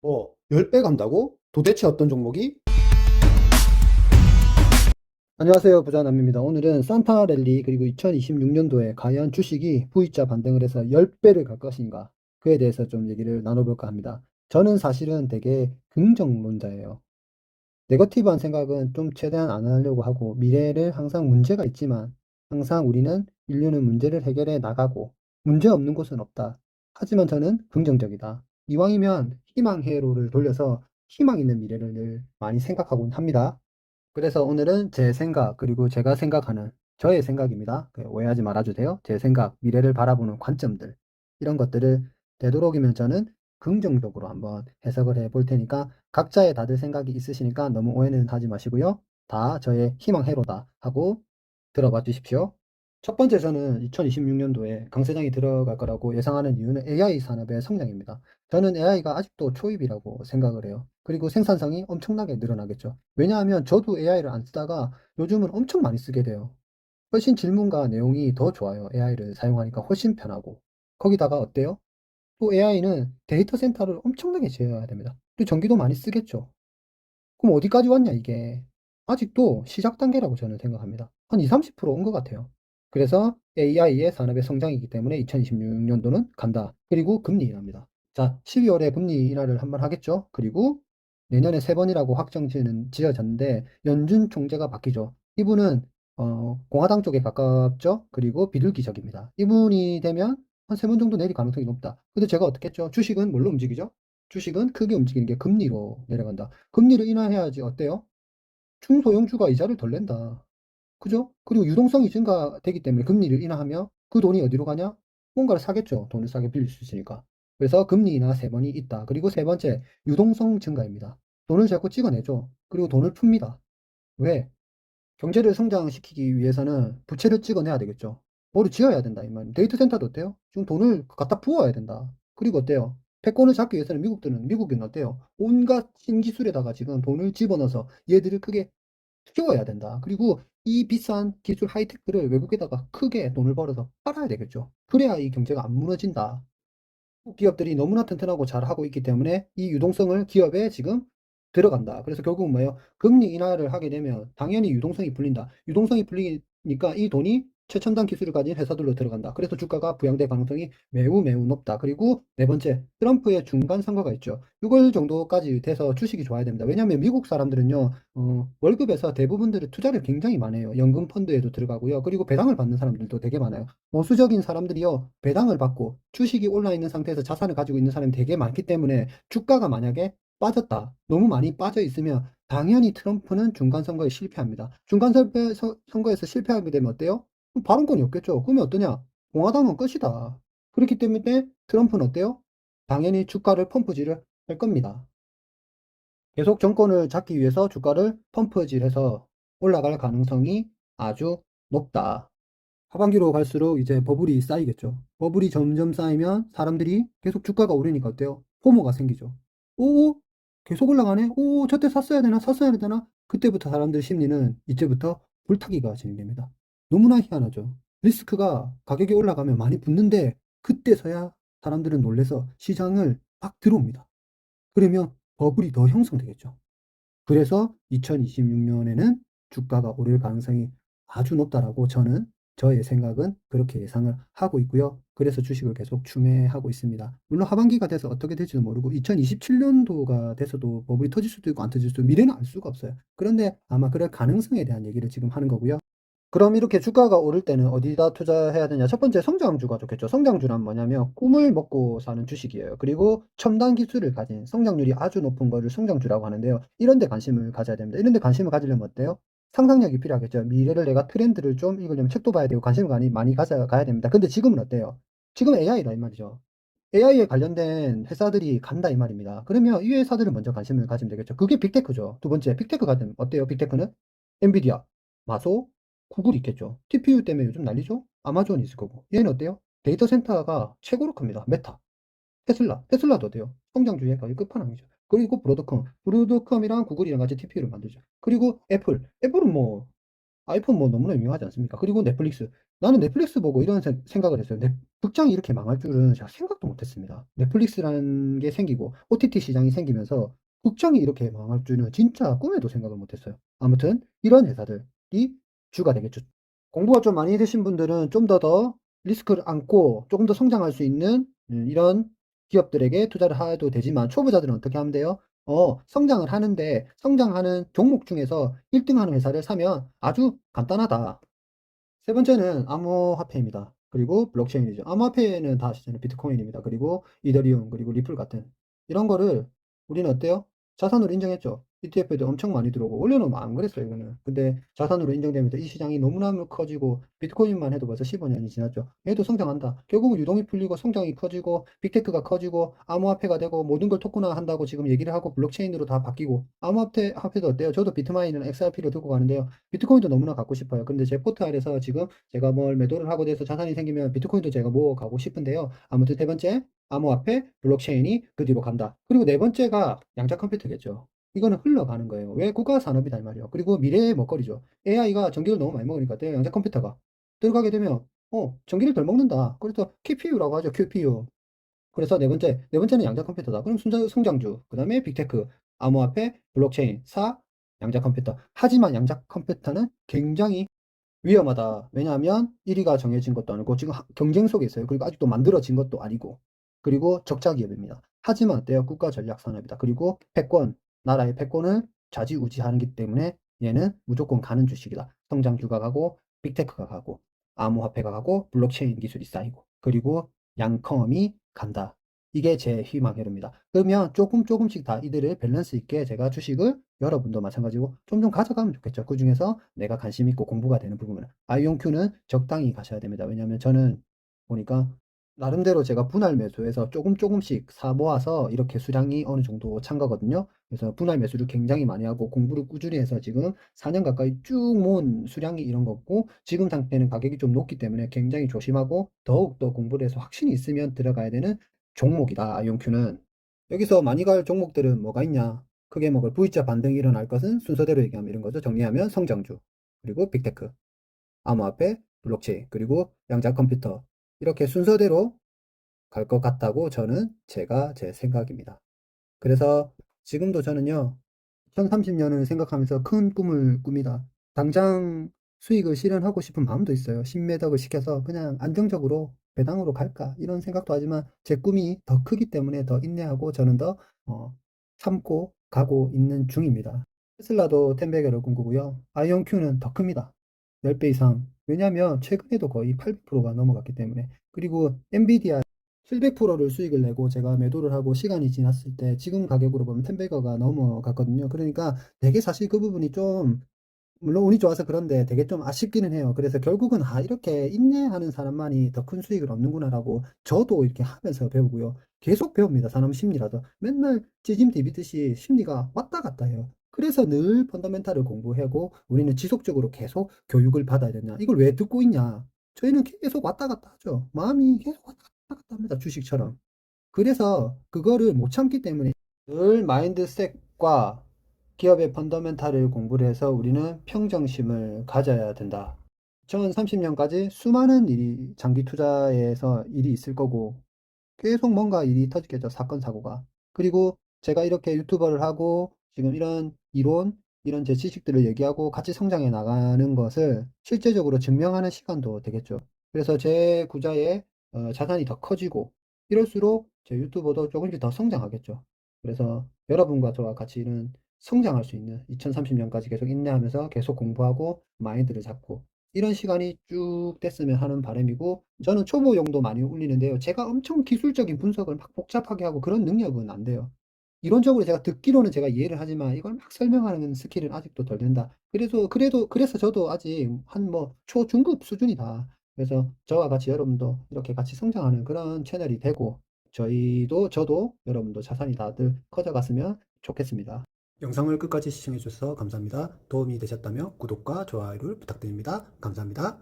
뭐, 10배 간다고? 도대체 어떤 종목이? 안녕하세요. 부자남입니다. 오늘은 산타랠리 그리고 2026년도에 과연 주식이 V자 반등을 해서 10배를 갈 것인가? 그에 대해서 좀 얘기를 나눠볼까 합니다. 저는 사실은 되게 긍정론자예요. 네거티브한 생각은 좀 최대한 안 하려고 하고 미래를 항상 문제가 있지만 항상 우리는 인류는 문제를 해결해 나가고 문제 없는 곳은 없다. 하지만 저는 긍정적이다. 이왕이면 희망 회로를 돌려서 희망 있는 미래를 늘 많이 생각하곤 합니다. 그래서 오늘은 제 생각 그리고 제가 생각하는 저의 생각입니다. 오해하지 말아주세요. 제 생각, 미래를 바라보는 관점들 이런 것들을 되도록이면 저는 긍정적으로 한번 해석을 해볼 테니까 각자의 다들 생각이 있으시니까 너무 오해는 하지 마시고요. 다 저의 희망 회로다 하고 들어봐 주십시오. 첫 번째 저는 2026년도에 강세장이 들어갈 거라고 예상하는 이유는 AI 산업의 성장입니다. 저는 AI가 아직도 초입이라고 생각을 해요. 그리고 생산성이 엄청나게 늘어나겠죠. 왜냐하면 저도 AI를 안 쓰다가 요즘은 엄청 많이 쓰게 돼요. 훨씬 질문과 내용이 더 좋아요. AI를 사용하니까 훨씬 편하고. 거기다가 어때요? 또 AI는 데이터 센터를 엄청나게 지어야 됩니다. 또 전기도 많이 쓰겠죠. 그럼 어디까지 왔냐, 이게. 아직도 시작 단계라고 저는 생각합니다. 한 20, 30%온 것 같아요. 그래서 AI의 산업의 성장이기 때문에 2026년도는 간다. 그리고 금리 인하입니다. 자, 12월에 금리 인하를 한번 하겠죠. 그리고 내년에 3번이라고 지어졌는데 연준 총재가 바뀌죠. 이분은 공화당 쪽에 가깝죠. 그리고 비둘기적입니다. 이분이 되면 한 3번 정도 내릴 가능성이 높다. 근데 제가 어떻게 했죠? 주식은 뭘로 움직이죠? 주식은 크게 움직이는 게 금리로 내려간다. 금리를 인하해야지 어때요? 중소형주가 이자를 덜 낸다. 그죠? 그리고 유동성이 증가되기 때문에 금리를 인하하면 그 돈이 어디로 가냐? 뭔가를 사겠죠. 돈을 싸게 빌릴 수 있으니까. 그래서 금리 인하 3번이 있다. 그리고 세 번째, 유동성 증가입니다. 돈을 자꾸 찍어내죠. 그리고 돈을 풉니다. 왜? 경제를 성장시키기 위해서는 부채를 찍어내야 되겠죠. 뭐를 지어야 된다, 이 말이에요. 데이터 센터도 어때요? 지금 돈을 갖다 부어야 된다. 그리고 어때요? 패권을 잡기 위해서는 미국은 어때요? 온갖 신기술에다가 지금 돈을 집어넣어서 얘들을 크게 키워야 된다. 그리고 이 비싼 기술 하이테크를 외국에다가 크게 돈을 벌어서 팔아야 되겠죠. 그래야 이 경제가 안 무너진다. 기업들이 너무나 튼튼하고 잘하고 있기 때문에 이 유동성을 기업에 지금 들어간다. 그래서 결국은 뭐예요? 금리 인하를 하게 되면 당연히 유동성이 풀린다. 유동성이 풀리니까 이 돈이 최첨단 기술을 가진 회사들로 들어간다. 그래서 주가가 부양될 가능성이 매우 매우 높다. 그리고 네 번째, 트럼프의 중간 선거가 있죠. 6월 정도까지 돼서 주식이 좋아야 됩니다. 왜냐하면 미국 사람들은요, 월급에서 대부분들이 투자를 굉장히 많이 해요. 연금 펀드에도 들어가고요. 그리고 배당을 받는 사람들도 되게 많아요. 보수적인 사람들이요, 배당을 받고 주식이 올라 있는 상태에서 자산을 가지고 있는 사람이 되게 많기 때문에 주가가 만약에 빠졌다. 너무 많이 빠져 있으면 당연히 트럼프는 중간선거에 실패합니다. 중간선거에서 실패하게 되면 어때요? 그럼 발언권이 없겠죠. 그러면 어떠냐? 공화당은 끝이다. 그렇기 때문에 트럼프는 어때요? 당연히 주가를 펌프질을 할 겁니다. 계속 정권을 잡기 위해서 주가를 펌프질해서 올라갈 가능성이 아주 높다. 하반기로 갈수록 이제 버블이 쌓이겠죠. 버블이 점점 쌓이면 사람들이 계속 주가가 오르니까 어때요? 포모가 생기죠. 오, 계속 올라가네? 오, 저때 샀어야 되나? 샀어야 되나? 그때부터 사람들 심리는 이제부터 불타기가 진행됩니다. 너무나 희한하죠. 리스크가 가격이 올라가면 많이 붙는데 그때서야 사람들은 놀래서 시장을 막 들어옵니다. 그러면 버블이 더 형성되겠죠. 그래서 2026년에는 주가가 오를 가능성이 아주 높다라고 저는 저의 생각은 그렇게 예상을 하고 있고요. 그래서 주식을 계속 추매하고 있습니다. 물론 하반기가 돼서 어떻게 될지도 모르고 2027년도가 돼서도 버블이 터질 수도 있고 안 터질 수도 있고 미래는 알 수가 없어요. 그런데 아마 그럴 가능성에 대한 얘기를 지금 하는 거고요. 그럼 이렇게 주가가 오를 때는 어디다 투자해야 되냐? 첫 번째 성장주가 좋겠죠. 성장주란 뭐냐면 꿈을 먹고 사는 주식이에요. 그리고 첨단 기술을 가진 성장률이 아주 높은 거를 성장주라고 하는데요. 이런 데 관심을 가져야 됩니다. 이런 데 관심을 가지려면 어때요? 상상력이 필요하겠죠. 미래를 내가 트렌드를 좀 읽으려면 책도 봐야 되고 관심을 많이 가져가야 됩니다. 근데 지금은 어때요? 지금 AI다 이 말이죠. AI에 관련된 회사들이 간다 이 말입니다. 그러면 이 회사들을 먼저 관심을 가지면 되겠죠. 그게 빅테크죠. 두 번째, 빅테크가 되면 어때요? 빅테크는? 엔비디아, 마소, 구글 있겠죠. TPU 때문에 요즘 난리죠? 아마존 있을 거고. 얘는 어때요? 데이터 센터가 최고로 큽니다. 메타, 테슬라도 어때요? 성장주의 거의 끝판왕이죠. 그리고 브로드컴이랑 구글이랑 같이 TPU를 만들죠. 그리고 애플은 뭐 아이폰 뭐 너무나 유명하지 않습니까? 그리고 넷플릭스. 나는 넷플릭스 보고 이런 생각을 했어요. 극장이 이렇게 망할 줄은 제가 생각도 못했습니다. 넷플릭스라는 게 생기고 OTT 시장이 생기면서 극장이 이렇게 망할 줄은 진짜 꿈에도 생각을 못했어요. 아무튼 이런 회사들이 주가 되겠죠. 공부가 좀 많이 되신 분들은 좀 더 리스크를 안고 조금 더 성장할 수 있는 이런 기업들에게 투자를 해도 되지만, 초보자들은 어떻게 하면 돼요? 성장을 하는데 성장하는 종목 중에서 1등 하는 회사를 사면 아주 간단하다. 세 번째는 암호화폐입니다. 그리고 블록체인이죠. 암호화폐는 다 아시잖아요. 비트코인입니다. 그리고 이더리움, 그리고 리플 같은 이런 거를 우리는 어때요? 자산으로 인정했죠. ETF에도 엄청 많이 들어오고, 원래는 안 그랬어요, 이거는. 근데 자산으로 인정되면서 이 시장이 너무나 커지고, 비트코인만 해도 벌써 15년이 지났죠. 얘도 성장한다. 결국은 유동이 풀리고 성장이 커지고 빅테크가 커지고 암호화폐가 되고 모든 걸 토큰화 한다고 지금 얘기를 하고, 블록체인으로 다 바뀌고. 암호화폐도 어때요? 저도 비트마인이나 XRP로 들고 가는데요. 비트코인도 너무나 갖고 싶어요. 근데 제 포트알에서 지금 제가 뭘 매도를 하고 돼서 자산이 생기면 비트코인도 제가 모아 가고 싶은데요. 아무튼 세 번째, 암호화폐, 블록체인이 그 뒤로 간다. 그리고 네 번째가 양자 컴퓨터겠죠. 이거는 흘러가는 거예요. 왜? 국가 산업이다 이 말이에요. 그리고 미래의 먹거리죠. AI가 전기를 너무 많이 먹으니까 양자 컴퓨터가 들어가게 되면 전기를 덜 먹는다. 그래서 QPU라고 하죠. QPU. 그래서 네 번째는 양자 컴퓨터다. 그럼 성장주, 그 다음에 빅테크, 암호화폐, 블록체인, 양자 컴퓨터. 하지만 양자 컴퓨터는 굉장히 위험하다. 왜냐하면 1위가 정해진 것도 아니고 지금 경쟁 속에 있어요. 그리고 아직도 만들어진 것도 아니고, 그리고 적자 기업입니다. 하지만 어때요? 국가 전략 산업이다. 그리고 패권, 나라의 패권을 좌지우지하기 때문에 얘는 무조건 가는 주식이다. 성장주가 가고 빅테크가 가고 암호화폐가 가고 블록체인 기술이 쌓이고, 그리고 양컴이 간다. 이게 제 희망회로입니다. 그러면 조금씩 다 이들을 밸런스 있게 제가 주식을, 여러분도 마찬가지고 좀 가져가면 좋겠죠. 그 중에서 내가 관심 있고 공부가 되는 부분은. 아이온큐는 적당히 가셔야 됩니다. 왜냐하면 저는 보니까 나름대로 제가 분할 매수해서 조금씩 사 모아서 이렇게 수량이 어느 정도 찬 거거든요. 그래서 분할 매수를 굉장히 많이 하고 공부를 꾸준히 해서 지금 4년 가까이 쭉 모은 수량이 이런 거고, 지금 상태는 가격이 좀 높기 때문에 굉장히 조심하고 더욱더 공부를 해서 확신이 있으면 들어가야 되는 종목이다. 아이온큐는. 여기서 많이 갈 종목들은 뭐가 있냐? 크게 먹을 V자 반등이 일어날 것은 순서대로 얘기하면 이런 거죠. 정리하면 성장주, 그리고 빅테크, 암호화폐, 블록체인, 그리고 양자 컴퓨터. 이렇게 순서대로 갈 것 같다고 제 생각입니다. 그래서 지금도 저는요, 2030년을 생각하면서 큰 꿈을 꿉니다. 당장 수익을 실현하고 싶은 마음도 있어요. 신매덕을 시켜서 그냥 안정적으로 배당으로 갈까? 이런 생각도 하지만 제 꿈이 더 크기 때문에 더 인내하고 저는 더 참고 가고 있는 중입니다. 테슬라도 10배를 꿈꾸고요. 아이온큐는 더 큽니다. 10배 이상. 왜냐하면 최근에도 거의 800%가 넘어갔기 때문에. 그리고 엔비디아 700%를 수익을 내고 제가 매도를 하고 시간이 지났을 때 지금 가격으로 보면 10배가가 넘어갔거든요. 그러니까 되게 사실 그 부분이 좀, 물론 운이 좋아서 그런데 되게 좀 아쉽기는 해요. 그래서 결국은 이렇게 인내하는 사람만이 더 큰 수익을 얻는구나라고 저도 이렇게 하면서 배우고요. 계속 배웁니다. 사람 심리라도. 맨날 찌짐 디비듯이 심리가 왔다 갔다 해요. 그래서 늘 펀더멘탈을 공부하고 우리는 지속적으로 계속 교육을 받아야 되냐. 이걸 왜 듣고 있냐. 저희는 계속 왔다 갔다 하죠. 마음이 계속 왔다 갔다 합니다. 주식처럼. 그래서 그거를 못 참기 때문에 늘 마인드셋과 기업의 펀더멘탈을 공부를 해서 우리는 평정심을 가져야 된다. 2030년까지 수많은 일이, 장기 투자에서 일이 있을 거고 계속 뭔가 일이 터지겠죠. 사건 사고가. 그리고 제가 이렇게 유튜버를 하고 지금 이런 이론, 이런 제 지식들을 얘기하고 같이 성장해 나가는 것을 실제적으로 증명하는 시간도 되겠죠. 그래서 제 구자의 자산이 더 커지고 이럴수록 제 유튜버도 조금씩 더 성장하겠죠. 그래서 여러분과 저와 같이 이런 성장할 수 있는 2030년까지 계속 인내하면서 계속 공부하고 마인드를 잡고 이런 시간이 쭉 됐으면 하는 바람이고, 저는 초보용도 많이 올리는데요. 제가 엄청 기술적인 분석을 막 복잡하게 하고 그런 능력은 안 돼요. 이론적으로 제가 듣기로는 제가 이해를 하지만 이걸 막 설명하는 스킬은 아직도 덜 된다. 그래서 저도 아직 한 초중급 수준이다. 그래서 저와 같이 여러분도 이렇게 같이 성장하는 그런 채널이 되고, 저도 여러분도 자산이 다들 커져갔으면 좋겠습니다. 영상을 끝까지 시청해 주셔서 감사합니다. 도움이 되셨다면 구독과 좋아요를 부탁드립니다. 감사합니다.